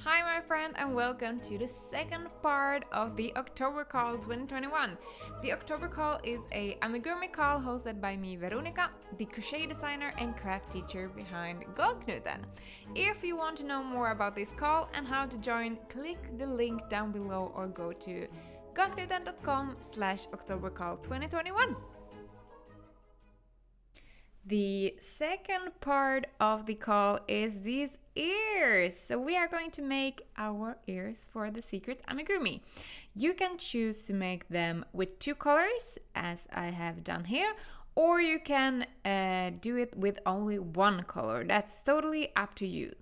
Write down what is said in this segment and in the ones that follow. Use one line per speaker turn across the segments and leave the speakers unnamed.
Hi my friend and welcome to the second part of the October Call 2021. The October Call is a amigurumi call hosted by me, Veronica, the crochet designer and craft teacher behind Gåknuten. If you want to know more about this call and how to join, click the link down below or go to gåknuten.com/octobercall2021. The second part of the call is these ears. So we are going to make our ears for the secret amigurumi. You can choose to make them with two colors, as I have done here, or you can do it with only one color. That's totally up to you.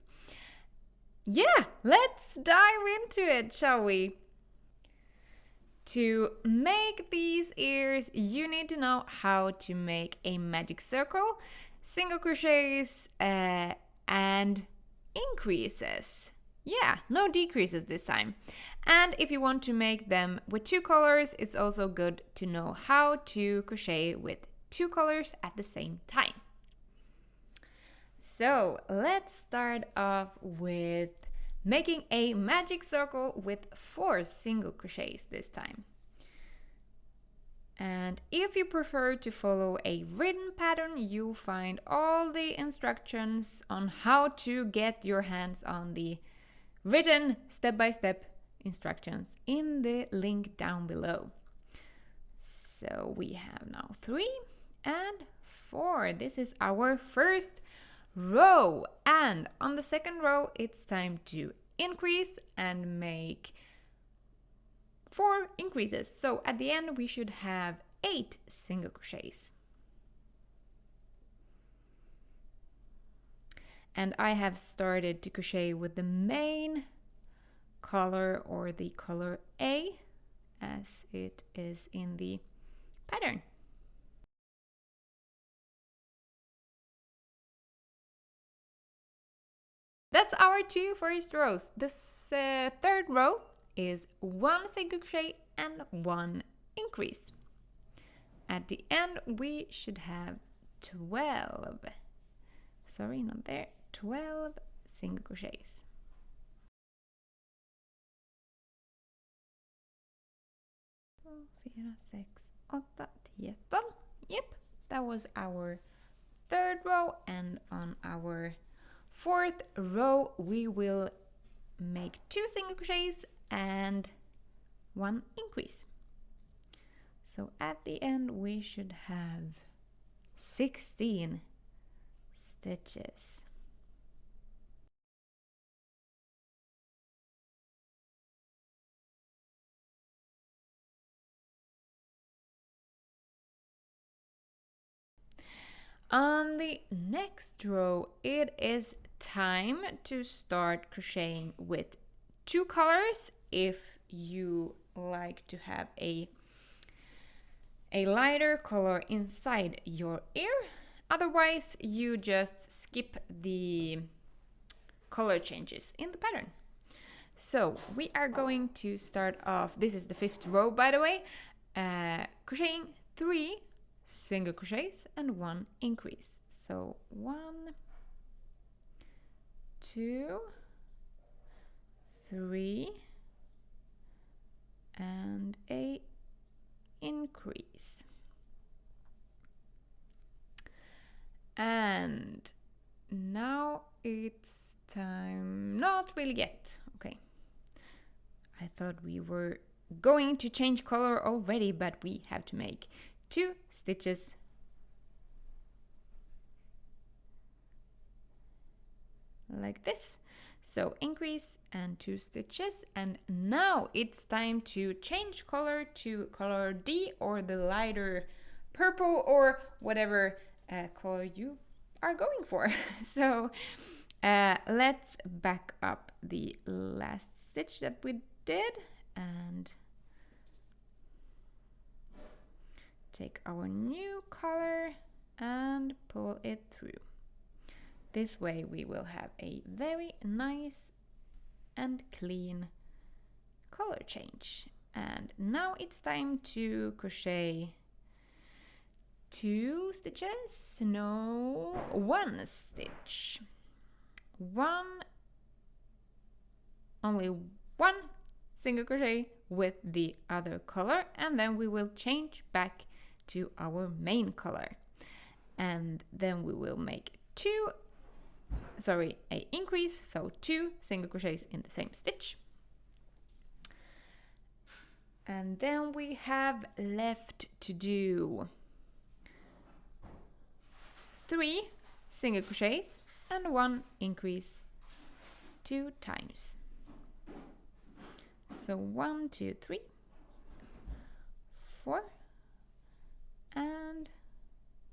Yeah, let's dive into it, shall we? To make these ears, you need to know how to make a magic circle, single crochets, and increases. Yeah, no decreases this time. And if you want to make them with two colors, it's also good to know how to crochet with two colors at the same time. So let's start off with making a magic circle with 4 single crochets this time. And if you prefer to follow a written pattern, you'll find all the instructions on how to get your hands on the written step-by-step instructions in the link down below. So we have now 3 and 4. This is our first row, and on the second row it's time to increase and make 4 increases. So at the end we should have 8 single crochets. And I have started to crochet with the main color or the color A as it is in the pattern. That's our 2 first rows. This third row is 1 single crochet and 1 increase. At the end we should have 12. Sorry, not there. 12 single crochets. Yep, that was our third row, and on our fourth row we will make 2 single crochets and 1 increase. So at the end we should have 16 stitches. On the next row, it is time to start crocheting with 2 colors if you like to have a lighter color inside your ear. Otherwise, you just skip the color changes in the pattern. So we are going to start off, this is the 5th row by the way, crocheting 3 single crochets and 1 increase. So 1, 2, 3 and a increase. And now it's time, not really yet, okay. I thought we were going to change color already, but we have to make 2 stitches like this. So increase and 2 stitches, and now it's time to change color to color D or the lighter purple or whatever color you are going for. So let's back up the last stitch that we did and take our new color and pull it through. This way we will have a very nice and clean color change. And now it's time to crochet 2 stitches, no, 1 stitch. 1 only one single crochet with the other color, and then we will change back to our main color. And then we will make a increase, so 2 single crochets in the same stitch. And then we have left to do 3 single crochets and 1 increase 2 times. So 1, 2, 3, 4, and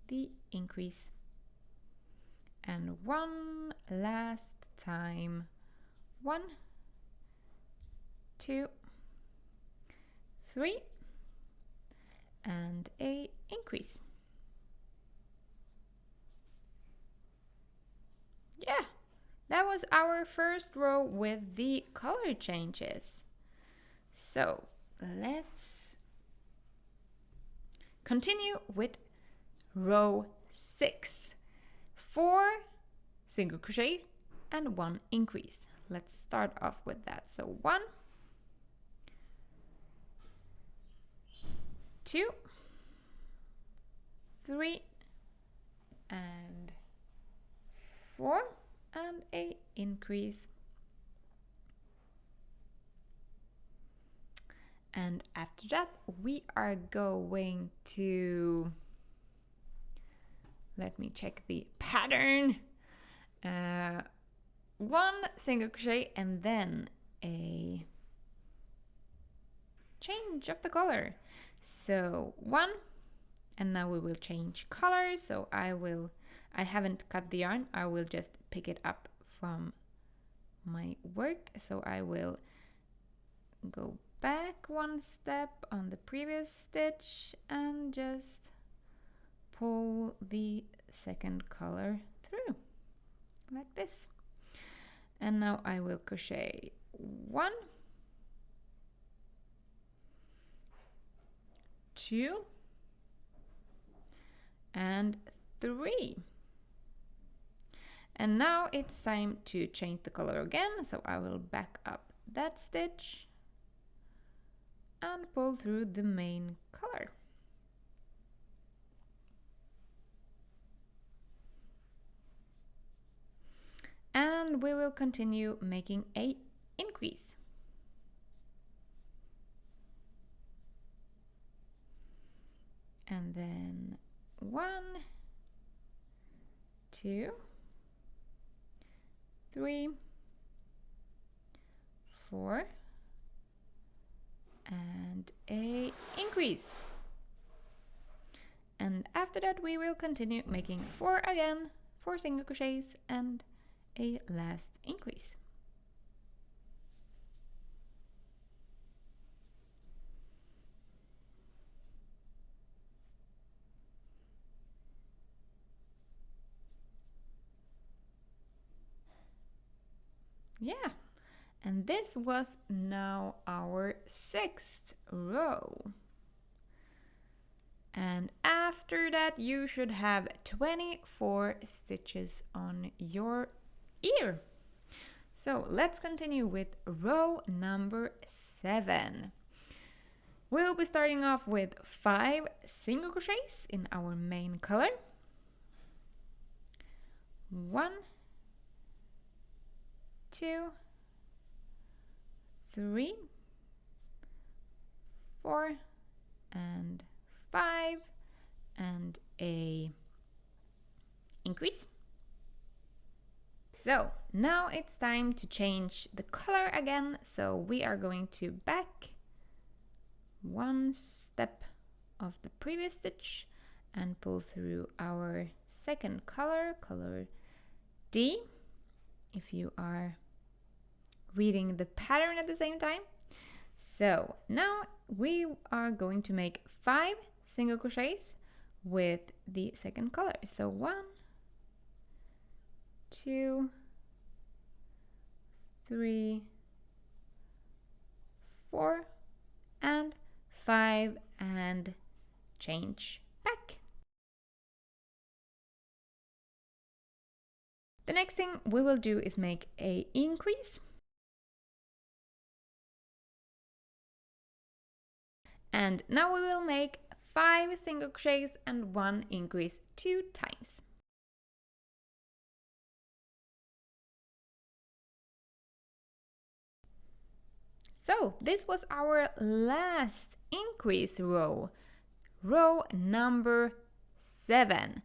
the increase. And one last time. 1, 2, 3, and a increase. Yeah, that was our first row with the color changes. So let's continue with row 6. 4 single crochets and 1 increase. Let's start off with that. So 1, 2, 3, and 4, and a increase. And after that, we are going to, let me check the pattern. 1 single crochet and then a change of the color. So 1, and now we will change color. So I haven't cut the yarn, I will just pick it up from my work. So I will go back 1 step on the previous stitch and just pull the second color through like this. And now I will crochet 1, 2, and 3. And now it's time to change the color again, so I will back up that stitch and pull through the main color. And we will continue making a increase. And then 1, 2, 3, 4, and a increase. And after that we will continue making 4 again, 4 single crochets and a last increase. Yeah, and this was now our 6th row. And after that you should have 24 stitches on your ear. So let's continue with row number 7. We'll be starting off with 5 single crochets in our main color. 1, 2, 3, 4, and 5, and a increase. So now it's time to change the color again. So we are going to back 1 step of the previous stitch and pull through our second color, color D, if you are reading the pattern at the same time. So now we are going to make 5 single crochets with the second color. So 1, 2, 3, 4, and 5, and change back. The next thing we will do is make a increase. And now we will make 5 single crochets and 1 increase 2 times. So this was our last increase row, row number 7.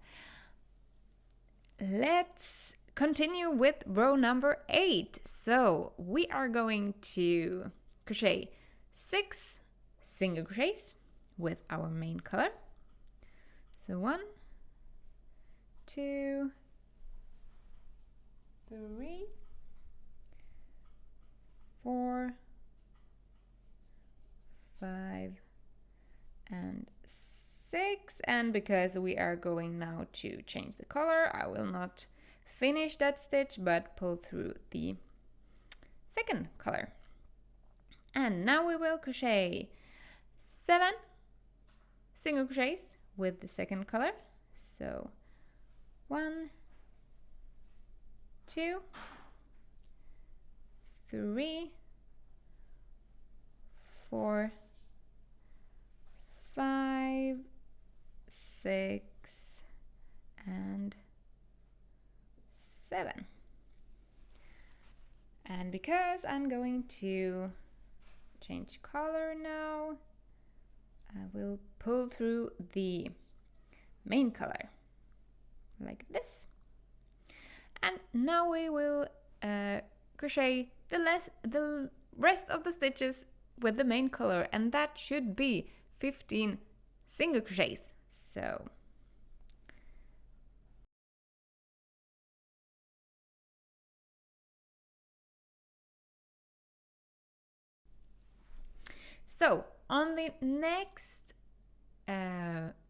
Let's continue with row number 8. So we are going to crochet 6 single crochets with our main color. So 1, 2, 3, 4, 5 and 6, and because we are going now to change the color, I will not finish that stitch but pull through the second color. And now we will crochet 7 single crochets with the second color. So 1, 2, 3, 4, 5, 6 and 7. And because I'm going to change color now, I will pull through the main color like this. And now we will crochet the rest of the stitches with the main color, and that should be 15 single crochets. So on the next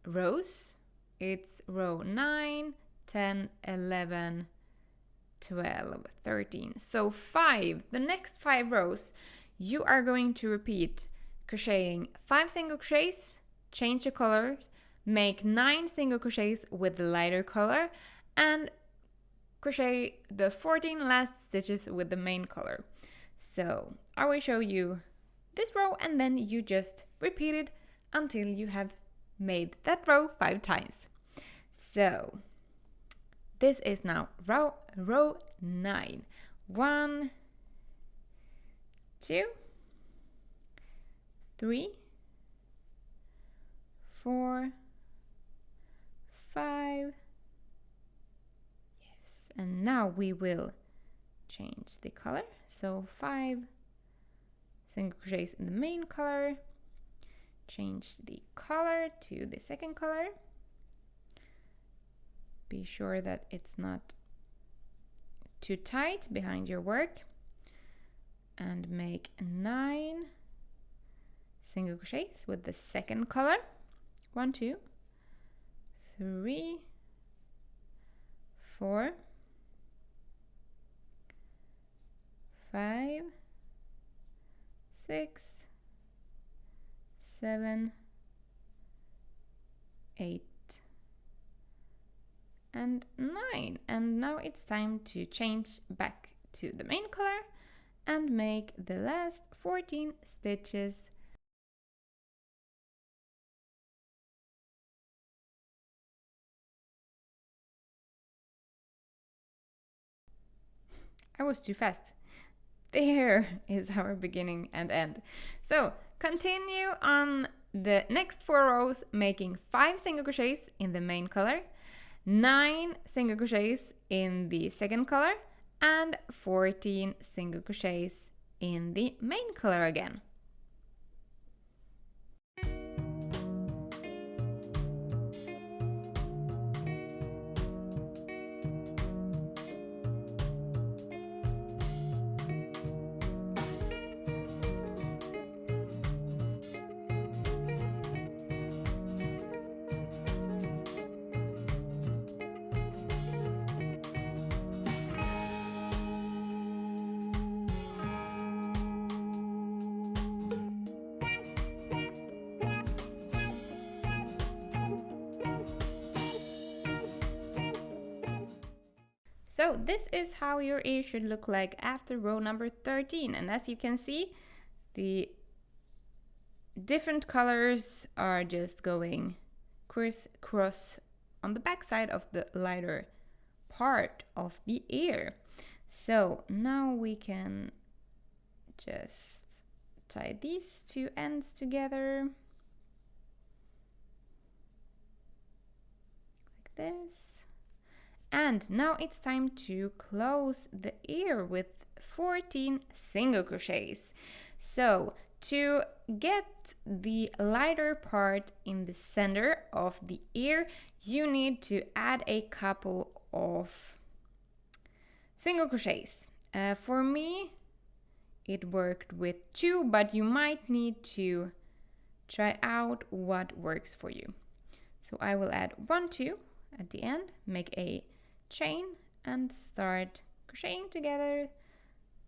rows, it's row 9, 10, 11, 12, 13. So the next 5 rows, you are going to repeat crocheting 5 single crochets, change the color, make 9 single crochets with the lighter color, and crochet the 14 last stitches with the main color. So I will show you this row, and then you just repeat it until you have made that row 5 times. So this is now row 9. 1, 2, 3, 4, 5. Yes, and now we will change the color. So 5 single crochets in the main color, change the color to the second color. Be sure that it's not too tight behind your work, and make 9 single crochets with the second color. 1, 2, 3, 4, 5, 6, 7, 8 and 9. And now it's time to change back to the main color and make the last 14 stitches. I was too fast. There is our beginning and end. So continue on the next 4 rows, making 5 single crochets in the main color, 9 single crochets in the second color, and 14 single crochets in the main color again. So this is how your ear should look like after row number 13. And as you can see, the different colors are just going crisscross on the back side of the lighter part of the ear. So now we can just tie these two ends together like this. And now it's time to close the ear with 14 single crochets. So to get the lighter part in the center of the ear, you need to add a couple of single crochets. For me, it worked with 2, but you might need to try out what works for you. So I will add 1, 2 at the end, make a chain and start crocheting together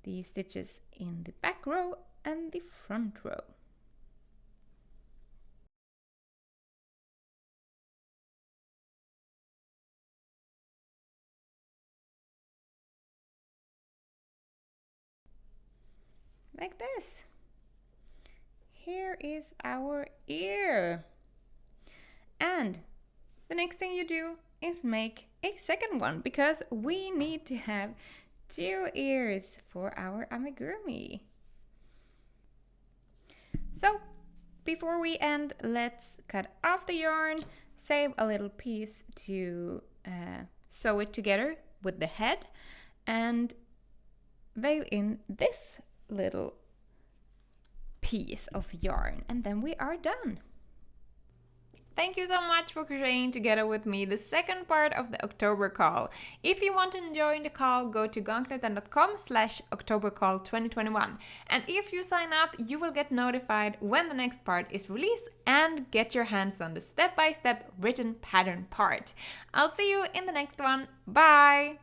the stitches in the back row and the front row. Like this. Here is our ear. And the next thing you do is make a second one, because we need to have 2 ears for our amigurumi. So before we end, let's cut off the yarn, save a little piece to sew it together with the head, and weave in this little piece of yarn, and then we are done. Thank you so much for crocheting together with me the second part of the October call. If you want to join the call, go to gongknit.com/octobercall2021. And if you sign up, you will get notified when the next part is released and get your hands on the step-by-step written pattern part. I'll see you in the next one. Bye!